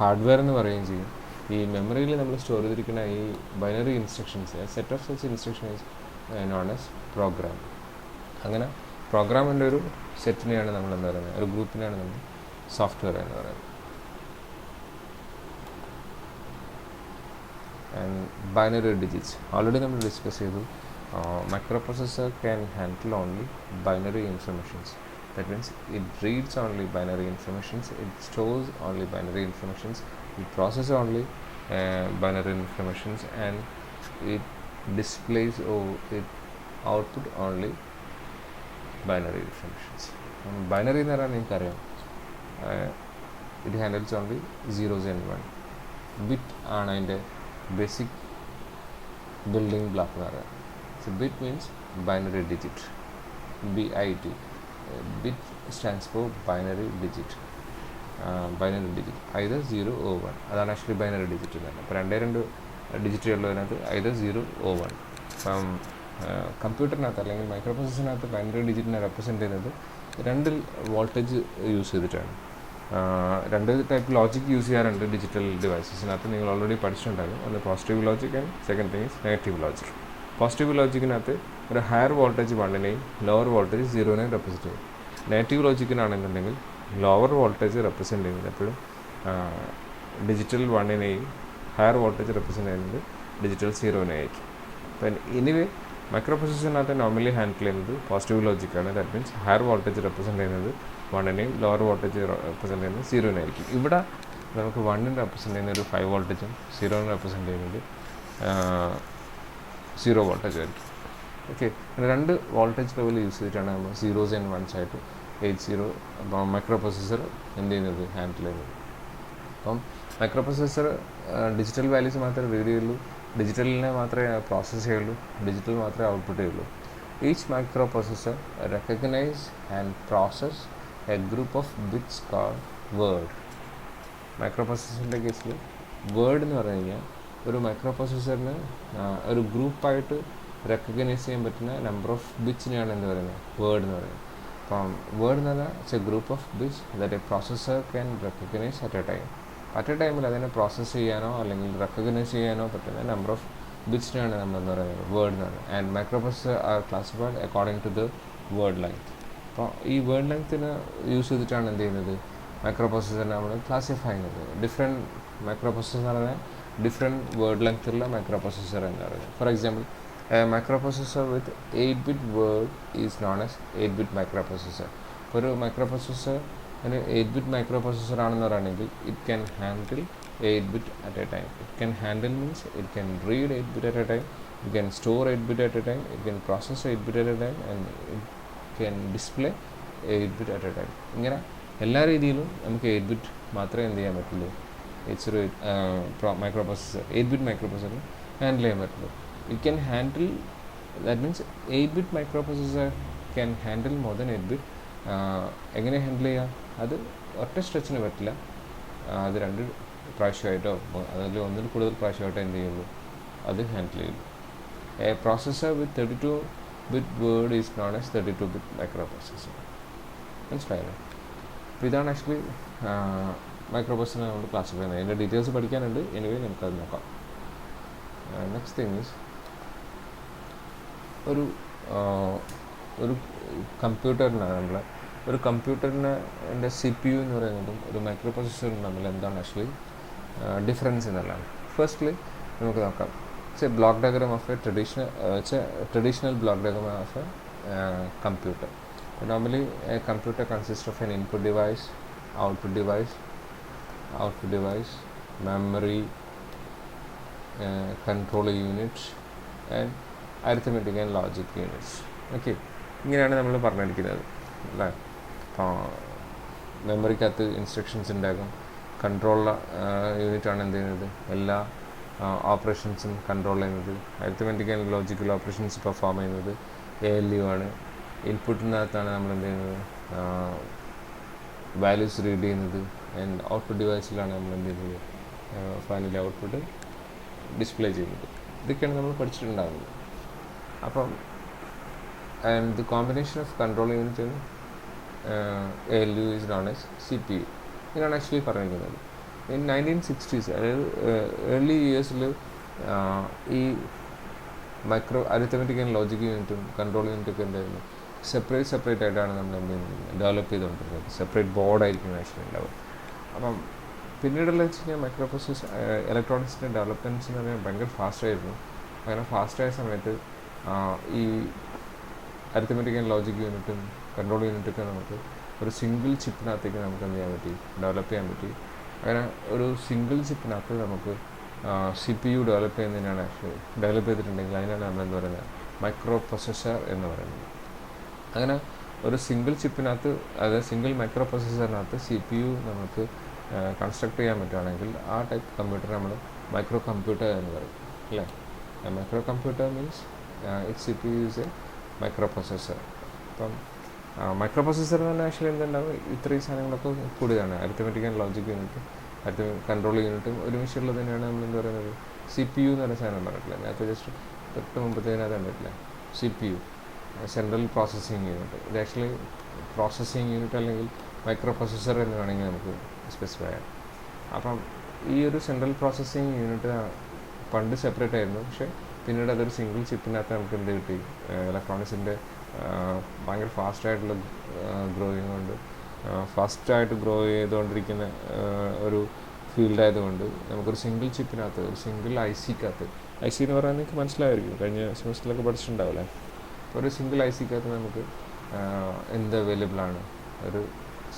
ഹാർഡ്വെയർ എന്ന് പറയുകയും ചെയ്യും. ഈ മെമ്മറിയിൽ നമ്മൾ സ്റ്റോർ ചെയ്തിരിക്കുന്ന ഈ binary instructions, set of such instructions known as program. അങ്ങനെ പ്രോഗ്രാമിൻ്റെ ഒരു സെറ്റിനെയാണ് നമ്മൾ എന്താ പറയുന്നത്, ഒരു ഗ്രൂപ്പിനെയാണ് നമ്മൾ സോഫ്റ്റ്വെയർ എന്ന് പറയുന്നത്. ആൻഡ് ബൈനറി ഡിജിറ്റ്സ് ഓൾറെഡി നമ്മൾ ഡിസ്കസ് ചെയ്തു. Microprocessor can handle only binary informations. That means it reads only binary informations, it stores only binary informations, it processes only binary informations, and it displays or it output only binary informations. Binary എന്ന് പറഞ്ഞാൽ നിങ്ങൾക്കറിയാം, it handles only 0s and 1. Bit ആണ് അതിൻ്റെ ബേസിക് ബിൽഡിംഗ് ബ്ലോക്ക് എന്ന് പറയുന്നത്. So bit means binary digit, BIT. Bit stands for binary digit. Binary digit either 0 or 1. അതാണ് ആക്ച്വലി ബൈനറി ഡിജിറ്റ് തന്നെ. അപ്പോൾ 2 ഡിജിറ്റ് ഉള്ളതിനകത്ത് either 0 or 1. അപ്പം കമ്പ്യൂട്ടറിനകത്ത് അല്ലെങ്കിൽ മൈക്രോ പ്രൊസസ്സറിനകത്ത് ബൈനറി ഡിജിറ്റിനെ റെപ്രസെൻറ്റ് ചെയ്യുന്നത് 2 വോൾട്ടേജ് യൂസ് ചെയ്തിട്ടാണ്. രണ്ട് ടൈപ്പ് ലോജിക് യൂസ് ചെയ്യാറുണ്ട് ഡിജിറ്റൽ ഡിവൈസസിനകത്ത്. നിങ്ങൾ ഓൾറെഡി പഠിച്ചിട്ടുണ്ടാകും. ഒന്ന് positive logic and second thing is negative logic. Positive ലോജിക്കിനകത്ത് ഒരു ഹയർ വോൾട്ടേജ് 1നെയും ലോവർ വോൾട്ടേജ് 0നെയും റെപ്രസെൻറ്റ് ചെയ്യും. നെഗറ്റീവ് ലോജിക്കിനാണെന്നുണ്ടെങ്കിൽ ലോവർ വോൾട്ടേജ് റെപ്രസെൻറ്റ് ചെയ്യുന്നത് എപ്പോഴും ഡിജിറ്റൽ 1നെയും ഹയർ വോൾട്ടേജ് റെപ്രസെൻറ്റ് ചെയ്യുന്നത് ഡിജിറ്റൽ 0നെയായിരിക്കും. അപ്പം എനിവേ മൈക്രോ പ്രൊസസ്സറിനകത്ത് നോർമലി ഹാൻഡിൽ ചെയ്യുന്നത് പോസിറ്റീവ് ലോജിക്കാണ്. That means higher voltage represent ചെയ്യുന്നത് 1നെയും ലോവർ വോൾട്ടേജ് റെപ്രസെൻറ്റ് ചെയ്യുന്നത് 0നെയായിരിക്കും. ഇവിടെ നമുക്ക് 1ന് റെപ്രസെൻറ്റ് ചെയ്യുന്ന ഒരു 5 വോൾട്ടേജും 0ന് റെപ്രസെൻറ്റ് ചെയ്യുന്നത് 0 വോൾട്ടേജ് ആയിരിക്കും. ഓക്കെ, രണ്ട് വോൾട്ടേജ് ലെവൽ യൂസ് ചെയ്തിട്ടാണ് നമ്മൾ 0s and 1s ആയിട്ട് 80 മൈക്രോ പ്രൊസസ്സർ എന്ത് ചെയ്യുന്നത്, ഹാൻഡിൽ ചെയ്യുന്നത്. അപ്പം മൈക്രോ പ്രൊസസ്സർ ഡിജിറ്റൽ വാല്യൂസ് മാത്രമേ റീഡ് ചെയ്യുള്ളൂ, ഡിജിറ്റലിനെ മാത്രമേ പ്രോസസ്സ് ചെയ്യുള്ളൂ, ഡിജിറ്റൽ മാത്രമേ ഔട്ട്പുട്ട് ചെയ്യുള്ളൂ. Each microprocessor recognise and process a group of bits called word. മൈക്രോ പ്രൊസസ്സറിൻ്റെ കേസിൽ വേർഡ് എന്ന് പറഞ്ഞു കഴിഞ്ഞാൽ ഒരു മൈക്രോ പ്രൊസസ്സറിന് ഒരു ഗ്രൂപ്പായിട്ട് റെക്കഗ്നൈസ് ചെയ്യാൻ പറ്റുന്ന നമ്പർ ഓഫ് ബിറ്റ്സിനെയാണ് എന്ത് പറയുന്നത്, വേർഡ് എന്ന് പറയുന്നത്. അപ്പം വേർഡ് എന്ന് പറഞ്ഞാൽ it's a group of bits that a processor can recognize at a time. At a ടൈമിൽ അതിനെ പ്രോസസ്സ് ചെയ്യാനോ അല്ലെങ്കിൽ റെക്കഗ്നൈസ് ചെയ്യാനോ പറ്റുന്ന നമ്പർ ഓഫ് ബിറ്റ്സിനെയാണ് നമ്മളെന്ന് പറയുന്നത് വേർഡ് എന്ന് പറയുന്നത്. And microprocessor are classified according to the word length. അപ്പോൾ ഈ വേർഡ് ലെങ്ത്തിന് യൂസ് ചെയ്തിട്ടാണ് എന്ത് ചെയ്യുന്നത്, മൈക്രോ പ്രൊസസ്സറിനെ നമ്മൾ ക്ലാസിഫൈ ചെയ്യുന്നത്. ഡിഫറെൻറ്റ് മൈക്രോ പ്രൊസസ്സർ എന്ന് പറഞ്ഞാൽ ഡിഫറെൻറ്റ് വേർഡ് ലെങ്ത്തുള്ള മൈക്രോ പ്രൊസസ്സർ എന്ന് പറയുന്നത്. For example, a microprocessor with 8-bit word is known as 8-bit microprocessor. ഒരു മൈക്രോപ്രൊസസ്സർ ഒരു 8-bit മൈക്രോപ്രൊസസ്സർ ആണെന്ന് പറയുകയാണെങ്കിൽ it can handle 8-bit at a time. It can handle means it can read 8-bit at a time, it can store 8-bit at a time, it can process 8-bit at a time and it can display 8-bit at a time. ഇങ്ങനെ എല്ലാ രീതിയിലും നമുക്ക് 8-bit മാത്രമേ എന്ത് ചെയ്യാൻ പറ്റുള്ളൂ, ഒരു മൈക്രോപ്രൊസസ്സർ 8-bit മൈക്രോപ്രൊസസ്സറിന് ഹാൻഡിൽ ചെയ്യാൻ പറ്റുള്ളൂ. It can handle, that means 8-bit microprocessor can handle more than 8-bit. എങ്ങനെ ഹാൻഡിൽ ചെയ്യാം, അത് ഒറ്റ സ്ട്രെച്ചിന് പറ്റില്ല, അത് രണ്ട് പ്രാവശ്യമായിട്ടോ അതിൽ ഒന്നിൽ കൂടുതൽ പ്രാവശ്യമായിട്ടോ എന്ത് ചെയ്യുള്ളൂ, അത് ഹാൻഡിൽ ചെയ്യുള്ളൂ. A processor with 32-bit word is known as 32-bit microprocessor. മനസ്സിലായല്ലോ? അപ്പോൾ ഇതാണ് ആക്ച്വലി മൈക്രോപ്രൊസസ്സറിനെ നമ്മൾ ക്ലാസിഫൈ ചെയ്യുന്നത്. അതിൻ്റെ ഡീറ്റെയിൽസ് പഠിക്കാനുണ്ട്, എനിവേ നമുക്കത് നോക്കാം. നെക്സ്റ്റ് തിങ് ഈസ് ഒരു കമ്പ്യൂട്ടറിനാണ് ഒരു കമ്പ്യൂട്ടറിന് എൻ്റെ CPU എന്ന് പറയുന്നതും ഒരു മൈക്രോ പ്രൊസസ്സറും തമ്മിൽ എന്താണ് ആക്ച്വലി ഡിഫറൻസ് എന്നുള്ളതാണ്. ഫസ്റ്റ്ലി നമുക്ക് നോക്കാം. It's A block diagram of A traditional block diagram of A computer. Normally A computer consist of N input device, output device, memory, control unit and arithmetic and logic units. Okay, ഇങ്ങനെയാണ് നമ്മൾ പറഞ്ഞിരിക്കുന്നത് അല്ലേ. അപ്പോൾ മെമ്മറിക്കകത്ത് ഇൻസ്ട്രക്ഷൻസ് ഉണ്ടാകും, കൺട്രോൾ യൂണിറ്റാണ് എന്ത് ചെയ്യുന്നത്, എല്ലാ ഓപ്പറേഷൻസും കൺട്രോൾ ചെയ്യുന്നത്. Arithmetic and logical operations perform ചെയ്യുന്നത് ALU ആണ്. ഇൻപുട്ടിനകത്താണ് നമ്മൾ എന്ത് ചെയ്യുന്നത്, വാല്യൂസ് റീഡ് ചെയ്യുന്നത്. ആൻഡ് ഔട്ട്പുട്ട് ഡിവൈസിലാണ് നമ്മൾ എന്ത് ചെയ്യുന്നത്, ഫൈനലി ഔട്ട്പുട്ട് ഡിസ്പ്ലേ ചെയ്യുന്നത്. ഇതൊക്കെയാണ് നമ്മൾ പഠിച്ചിട്ടുണ്ടാകുന്നത്. അപ്പം and the combination of control unit ALU is known as CPU. ഇങ്ങനെയാണ് ആക്ച്വലി പറഞ്ഞിരിക്കുന്നത്. ഇൻ 1960s, അതായത് ഏർലി ഇയേഴ്സിൽ ഈ അരിത്മെറ്റിക് ആൻഡ് ലോജിക് യൂണിറ്റും കൺട്രോൾ യൂണിറ്റൊക്കെ എന്തായിരുന്നു, സെപ്പറേറ്റ് ആയിട്ടാണ് നമ്മൾ എന്ത് ചെയ്യുന്നത്, ഡെവലപ്പ് ചെയ്തുകൊണ്ടിരുന്നത്. സെപ്പറേറ്റ് ബോർഡായിരിക്കും ആക്ച്വലി ഉണ്ടാവും. അപ്പം പിന്നീടുള്ള വെച്ച് കഴിഞ്ഞാൽ മൈക്രോ പ്രൊസസ്സർ ഇലക്ട്രോണിക്സിൻ്റെ ഡെവലപ്മെൻറ്റ്സ് എന്ന് പറഞ്ഞാൽ ഭയങ്കര ഫാസ്റ്റായിരുന്നു. അങ്ങനെ ഫാസ്റ്റായ സമയത്ത് ഈ അരിത്മെറ്റിക് ആൻഡ് ലോജിക് യൂണിറ്റും കൺട്രോൾ യൂണിറ്റൊക്കെ നമുക്ക് ഒരു സിംഗിൾ ചിപ്പിനകത്തേക്ക് നമുക്ക് എന്ത് ചെയ്യാൻ പറ്റി, ഡെവലപ്പ് ചെയ്യാൻ പറ്റി. അങ്ങനെ ഒരു സിംഗിൾ ചിപ്പിനകത്ത് നമുക്ക് CPU ഡെവലപ്പ് ചെയ്യുന്നതിനാണ് ആക്ച്വലി ഡെവലപ്പ് ചെയ്തിട്ടുണ്ടെങ്കിൽ അതിനാണ് നമ്മൾ എന്ത് പറയുന്നത്, മൈക്രോ പ്രൊസസ്സർ എന്ന് പറയുന്നത്. അങ്ങനെ ഒരു സിംഗിൾ ചിപ്പിനകത്ത്, അതായത് സിംഗിൾ മൈക്രോ പ്രൊസസ്സറിനകത്ത് CPU നമുക്ക് കൺസ്ട്രക്ട് ചെയ്യാൻ പറ്റുകയാണെങ്കിൽ ആ ടൈപ്പ് കമ്പ്യൂട്ടർ നമ്മൾ മൈക്രോ കമ്പ്യൂട്ടർ എന്ന് പറയും അല്ലേ. Micro computer means it CPU is A micro processor. അപ്പം മൈക്രോ പ്രൊസസ്സർ എന്ന് പറഞ്ഞാൽ ആക്ച്വലി എന്തുണ്ടാവും, ഇത്രയും സാധനങ്ങളൊക്കെ കൂടിയതാണ്. അരിത്മെറ്റിക് ആൻഡ് ലോജിക് യൂണിറ്റും കൺട്രോൾ യൂണിറ്റും ഒരുമിച്ചുള്ളത് തന്നെയാണ് നമ്മൾ എന്ത് പറയുന്നത്, CPU എന്ന് പറയുന്ന സാധനം പറഞ്ഞിട്ടില്ല. നേരത്തെ ജസ്റ്റ് തൊട്ട് മുമ്പത്തേനകത്ത് കണ്ടിട്ടില്ല CPU. Central processing unit. ഇത് ആക്ച്വലി പ്രോസസ്സിങ് യൂണിറ്റ് അല്ലെങ്കിൽ മൈക്രോ പ്രൊസസ്സർ എന്ന് വേണമെങ്കിൽ നമുക്ക് സ്പെസിഫൈ ചെയ്യാം. അപ്പം ഈ ഒരു സെൻട്രൽ പ്രോസസ്സിങ് യൂണിറ്റ് പണ്ട് സെപ്പറേറ്റ് ആയിരുന്നു, പക്ഷേ പിന്നീട് അതൊരു സിംഗിൾ ചിപ്പിനകത്ത് നമുക്ക് എന്ത് കിട്ടി, ഇലക്ട്രോണിക്സിൻ്റെ ഭയങ്കര ഫാസ്റ്റായിട്ടുള്ള ഗ്രോയിങ് കൊണ്ട് ഫാസ്റ്റായിട്ട് ഗ്രോ ചെയ്തുകൊണ്ടിരിക്കുന്ന ഒരു ഫീൽഡായതുകൊണ്ട് നമുക്കൊരു സിംഗിൾ ചിപ്പിനകത്ത്, ഒരു സിംഗിൾ IC-ക്കകത്ത്, IC എന്ന് പറയാൻ നിങ്ങൾക്ക് മനസ്സിലായിരിക്കും, കഴിഞ്ഞ സെമിസ്റ്ററിലൊക്കെ പഠിച്ചിട്ടുണ്ടാവില്ലേ. അപ്പോൾ ഒരു സിംഗിൾ IC-ക്കകത്ത് നമുക്ക് എന്ത് അവൈലബിളാണ്, ഒരു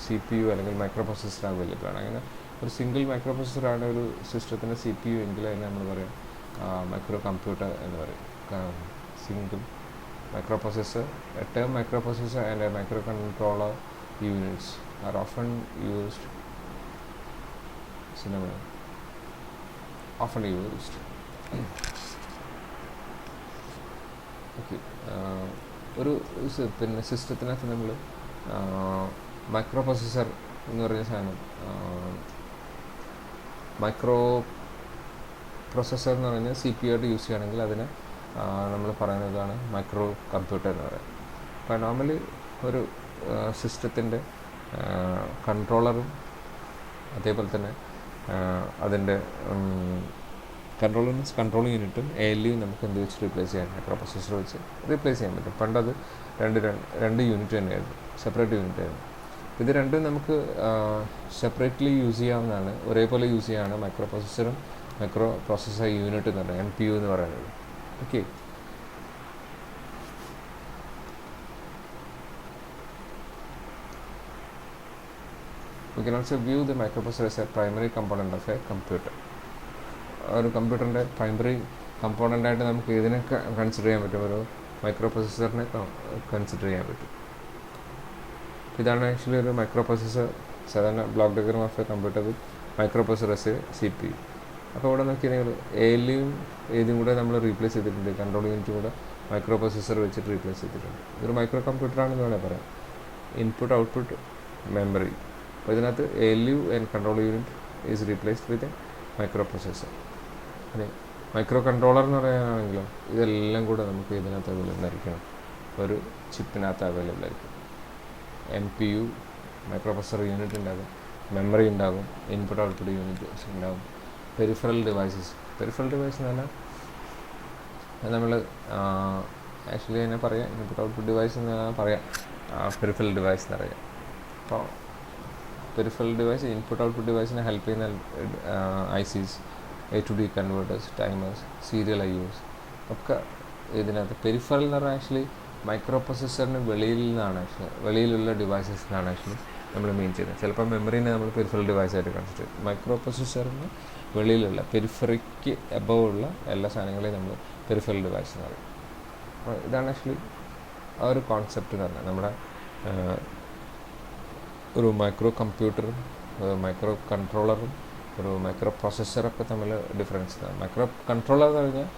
CPU അല്ലെങ്കിൽ മൈക്രോ പ്രൊസസ്സർ അവൈലബിൾ ആണ്. അങ്ങനെ ഒരു സിംഗിൾ മൈക്രോ പ്രൊസസ്സറാണ് ഒരു സിസ്റ്റത്തിൻ്റെ CPU എങ്കിൽ അതിന് നമ്മൾ പറയും മൈക്രോ കമ്പ്യൂട്ടർ എന്ന് പറയും. Single microprocessor, a term microprocessor and a microcontroller units are often used synonym often used okay. ഒരു പിന്നെ സിസ്റ്റത്തിനകത്ത് നമ്മൾ മൈക്രോ പ്രൊസസ്സർ എന്ന് പറയുന്ന സാധനം, മൈക്രോ പ്രൊസസ്സർ എന്ന് പറഞ്ഞാൽ CPU ആയിട്ട് യൂസ് ചെയ്യുകയാണെങ്കിൽ അതിനെ നമ്മൾ പറയുന്നതാണ് മൈക്രോ കമ്പ്യൂട്ടർ എന്ന് പറയുന്നത്. അപ്പോൾ നോർമലി ഒരു സിസ്റ്റത്തിൻ്റെ കൺട്രോളറും അതേപോലെ തന്നെ അതിൻ്റെ കൺട്രോളിങ് യൂണിറ്റും ALU നമുക്ക് എന്ത് വെച്ച് റീപ്ലേസ് ചെയ്യാൻ, മൈക്രോ പ്രൊസസ്സർ വെച്ച് റീപ്ലേസ് ചെയ്യാൻ പറ്റും. പണ്ടത് രണ്ട് യൂണിറ്റ് തന്നെയായിരുന്നു, സെപ്പറേറ്റ് യൂണിറ്റ് ആയിരുന്നു. ഇത് രണ്ടും നമുക്ക് സെപ്പറേറ്റ്ലി യൂസ് ചെയ്യാവുന്നതാണ്, ഒരേപോലെ യൂസ് ചെയ്യാനാണ് മൈക്രോ പ്രൊസസ്സറും മൈക്രോ പ്രൊസസ്സർ യൂണിറ്റ് എന്ന് പറയുന്നത്, MPU എന്ന് പറയുന്നത്. Okay. We can also view the microprocessor as a primary component of a computer. ഒരു കമ്പ്യൂട്ടറിൻ്റെ പ്രൈമറി കമ്പോണൻ്റായിട്ട് നമുക്ക് ഇതിനൊക്കെ കൺസിഡർ ചെയ്യാൻ പറ്റും, ഒരു മൈക്രോ പ്രൊസസ്സറിനെ കൺസിഡർ ചെയ്യാൻ പറ്റും. ഇതാണ് ആക്ച്വലി ഒരു മൈക്രോ പ്രൊസസ്സർ, സാധാരണ block diagram of A computer with micro processor S A CPU. അപ്പോൾ ഇവിടെ നോക്കിയാൽ നിങ്ങൾ ALUം ഏതും കൂടെ നമ്മൾ റീപ്ലേസ് ചെയ്തിട്ടുണ്ട്, കൺട്രോൾ യൂണിറ്റ് കൂടെ മൈക്രോ പ്രൊസസ്സർ വെച്ചിട്ട് റീപ്ലേസ് ചെയ്തിട്ടുണ്ട്. ഇതൊരു മൈക്രോ കമ്പ്യൂട്ടറാണെന്ന് വേണേൽ പറയാം. ഇൻപുട്ട് ഔട്ട്പുട്ട് മെമ്മറി, അപ്പോൾ ഇതിനകത്ത് ALU and control unit is replaced with micro processor. അതെ, മൈക്രോ കൺട്രോളർ എന്ന് പറയാനാണെങ്കിലും ഇതെല്ലാം കൂടെ നമുക്ക് ഇതിനകത്ത് അവൈലബിൾ ആയിരിക്കണം, ഒരു ചിപ്പിനകത്ത് അവൈലബിൾ ആയിരിക്കും. MPU മൈക്രോ പ്രൊസസ്സർ യൂണിറ്റ് ഉണ്ടാകും, മെമ്മറി ഉണ്ടാകും, ഇൻപുട്ട് ഔട്ട്പുട്ട് യൂണിറ്റ് ഉണ്ടാകും. പെരിഫറൽ ഡിവൈസസ് എന്ന് പറഞ്ഞാൽ നമ്മൾ ആക്ച്വലി അതിനെ പറയാം, ഇൻപുട്ട് ഔട്ട്പുട്ട് ഡിവൈസ് എന്ന് പറയാം, പെരിഫറൽ ഡിവൈസ് എന്ന് പറയാം. അപ്പോൾ പെരിഫറൽ ഡിവൈസ് ഇൻപുട്ട് ഔട്ട്പുട്ട് ഡിവൈസിനെ ഹെൽപ്പ് ചെയ്യുന്ന ICs, A to D converters, timers, serial IOs ഒക്കെ ഇതിനകത്ത്. പെരിഫറൽ എന്ന് പറഞ്ഞാൽ ആക്ച്വലി മൈക്രോ പ്രൊസസ്സറിന് വെളിയിലുള്ള ഡിവൈസസ് എന്നാണ് ആക്ച്വലി നമ്മൾ മീൻ ചെയ്യുന്നത്. ചിലപ്പോൾ മെമ്മറീനെ നമ്മൾ പെരിഫറൽ ഡിവൈസായിട്ട് കൺസിഡർ ചെയ്യും. മൈക്രോ പ്രൊസസ്സറിന് വെളിയിലുള്ള പെരിഫറിക്ക് എബവ് ഉള്ള എല്ലാ സാധനങ്ങളെയും നമ്മൾ പെരിഫറൽ ഡിവൈസ് എന്ന് പറയും. അപ്പോൾ ഇതാണ് ആക്ച്വലി ആ ഒരു കോൺസെപ്റ്റ് എന്ന് പറഞ്ഞാൽ നമ്മുടെ ഒരു മൈക്രോ കമ്പ്യൂട്ടറും മൈക്രോ കൺട്രോളറും ഒരു മൈക്രോ പ്രൊസസ്സറൊക്കെ തമ്മിൽ ഡിഫറൻസ്. മൈക്രോ കൺട്രോളർ എന്ന് പറഞ്ഞാൽ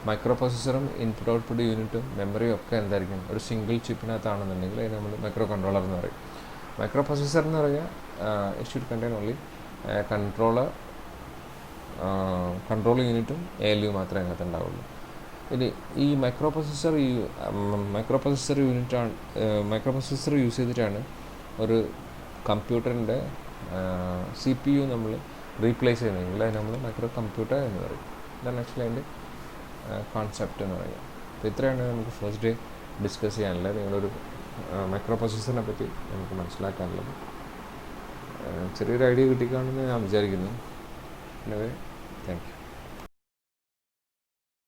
മൈക്രോ പ്രൊസസ്സറും ഇൻപുട്ട് ഔട്ട്പുട്ട് യൂണിറ്റും മെമ്മറിയും ഒക്കെ എന്തായിരിക്കും, ഒരു സിംഗിൾ ചിപ്പിനകത്താണെന്നുണ്ടെങ്കിൽ അതിന് നമ്മൾ മൈക്രോ കൺട്രോളർ എന്ന് പറയും. മൈക്രോ പ്രൊസസ്സർ എന്ന് പറഞ്ഞാൽ it should contain only control യൂണിറ്റും ALU മാത്രമേ അതിനകത്ത് ഉണ്ടാവുള്ളൂ. ഇനി ഈ മൈക്രോ പ്രൊസസ്സർ യൂസ് ചെയ്തിട്ടാണ് ഒരു കമ്പ്യൂട്ടറിൻ്റെ CPU നമ്മൾ റീപ്ലേസ് ചെയ്യുന്നതെങ്കിൽ അതിന് നമ്മൾ മൈക്രോ കമ്പ്യൂട്ടർ എന്ന് പറയും. ഇതാണ് ആക്ച്വലി അതിൻ്റെ കോൺസെപ്റ്റ് എന്ന് പറയുന്നത്. അപ്പോൾ ഇത്രയാണ് നമുക്ക് ഫസ്റ്റ് ഡേ ഡിസ്കസ് ചെയ്യാനുള്ളത്. നിങ്ങളൊരു മൈക്രോ പ്രൊസസ്സറിനെ പറ്റി നമുക്ക് മനസ്സിലാക്കാനുള്ളത്. ചെറിയൊരു ഐഡിയ കിട്ടിക്കാണെന്ന് ഞാൻ വിചാരിക്കുന്നു. Anyway, thank you.